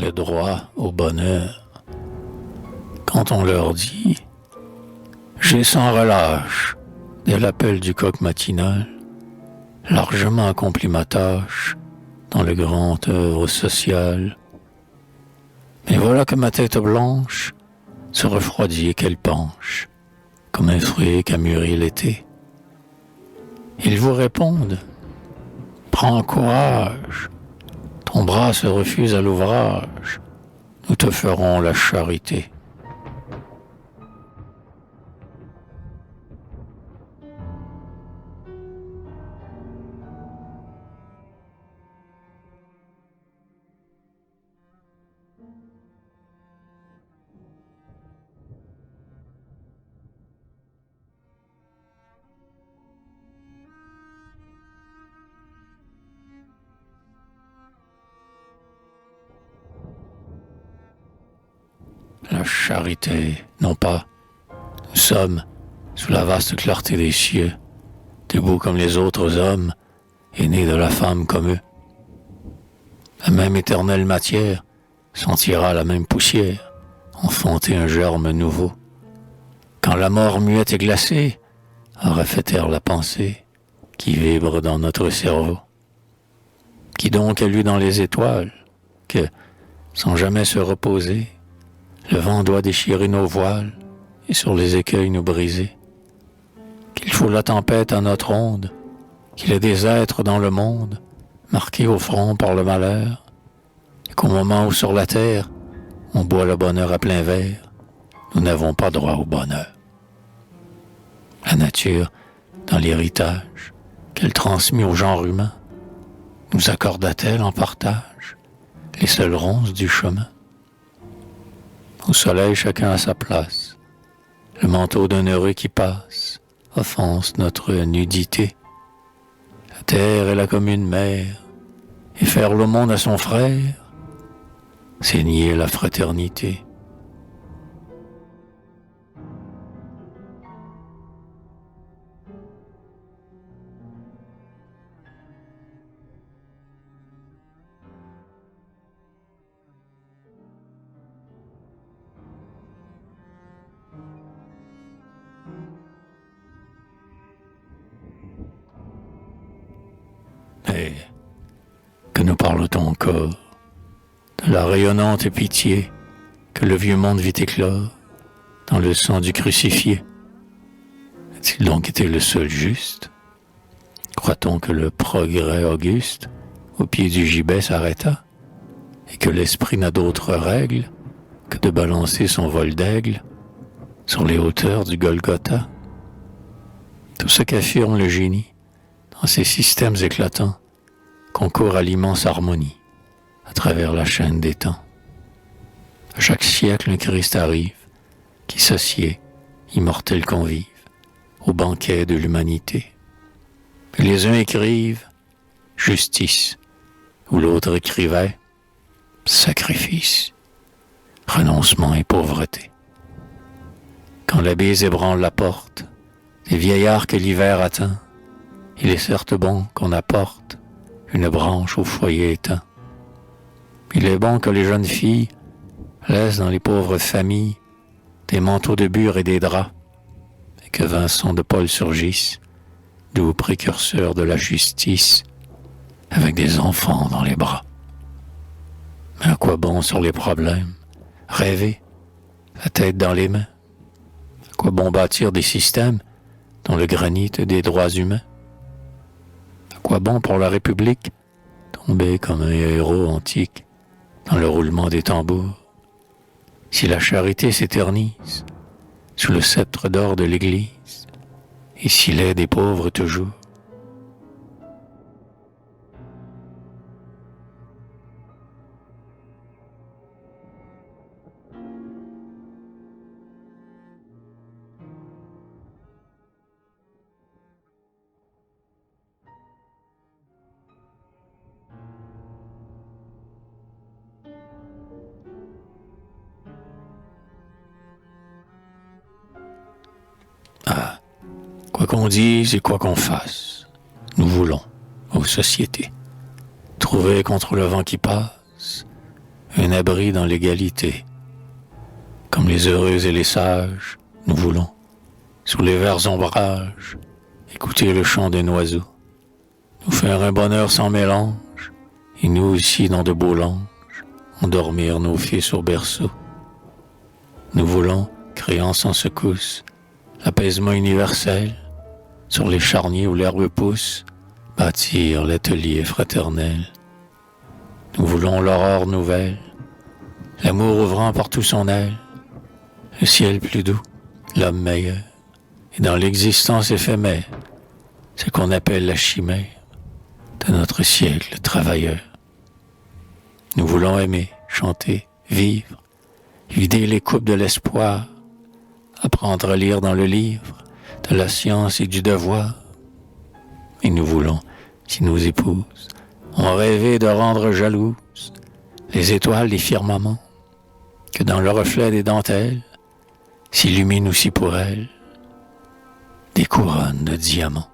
le droit au bonheur. Quand on leur dit « J'ai sans relâche » dès l'appel du coq matinal, largement accompli ma tâche dans le grand œuvre social. Mais voilà que ma tête blanche se refroidit et qu'elle penche, comme un fruit qu'a mûri l'été. Ils vous répondent « Prends courage, ton bras se refuse à l'ouvrage, nous te ferons la charité. » La charité, non pas. Nous sommes, sous la vaste clarté des cieux, debout comme les autres hommes, et nés de la femme comme eux. La même éternelle matière sentira la même poussière, enfanter un germe nouveau. Quand la mort muette et glacée aura fait taire la pensée qui vibre dans notre cerveau. Qui donc a lu dans les étoiles que, sans jamais se reposer, le vent doit déchirer nos voiles et sur les écueils nous briser. Qu'il faut la tempête à notre onde, qu'il y a des êtres dans le monde marqués au front par le malheur, et qu'au moment où sur la terre on boit le bonheur à plein verre, nous n'avons pas droit au bonheur. La nature, dans l'héritage qu'elle transmit au genre humain, nous accorda-t-elle en partage les seules ronces du chemin? Au soleil, chacun à sa place. Le manteau d'un heureux qui passe offense notre nudité. La terre est la commune mère, et faire l'aumône à son frère, c'est nier la fraternité. Et que nous parle-t-on encore de la rayonnante pitié que le vieux monde vit éclore dans le sang du crucifié? A-t-il donc été le seul juste? Croit-on que le progrès auguste au pied du gibet s'arrêta et que l'esprit n'a d'autre règle que de balancer son vol d'aigle sur les hauteurs du Golgotha? Tout ce qu'affirme le génie dans ces systèmes éclatants concourt à l'immense harmonie à travers la chaîne des temps. À chaque siècle, un Christ arrive qui s'assied, immortel convive, au banquet de l'humanité. Et les uns écrivent « justice » où l'autre écrivait « sacrifice », renoncement et pauvreté. Quand la bise ébranle la porte des vieillards que l'hiver atteint, il est certes bon qu'on apporte une branche au foyer éteint. Il est bon que les jeunes filles laissent dans les pauvres familles des manteaux de bure et des draps, et que Vincent de Paul surgisse, doux précurseur de la justice, avec des enfants dans les bras. Mais à quoi bon sur les problèmes rêver, la tête dans les mains? À quoi bon bâtir des systèmes dont le granit des droits humains? À quoi bon pour la République tomber comme un héros antique dans le roulement des tambours, si la charité s'éternise sous le sceptre d'or de l'Église, et s'il est des pauvres toujours? Ah, quoi qu'on dise et quoi qu'on fasse, nous voulons, aux sociétés, trouver contre le vent qui passe un abri dans l'égalité. Comme les heureux et les sages, nous voulons, sous les verts ombrages, écouter le chant des oiseaux, nous faire un bonheur sans mélange, et nous aussi dans de beaux langes, endormir nos fils au berceau. Nous voulons, créant sans secousse, l'apaisement universel, sur les charniers où l'herbe pousse, bâtir l'atelier fraternel. Nous voulons l'aurore nouvelle, l'amour ouvrant partout son aile, le ciel plus doux, l'homme meilleur, et dans l'existence éphémère, ce qu'on appelle la chimère de notre siècle travailleur. Nous voulons aimer, chanter, vivre, vider les coupes de l'espoir, apprendre à lire dans le livre de la science et du devoir. Et nous voulons, si nos épouses ont rêvé de rendre jalouses les étoiles des firmaments, que dans le reflet des dentelles s'illuminent aussi pour elles des couronnes de diamants.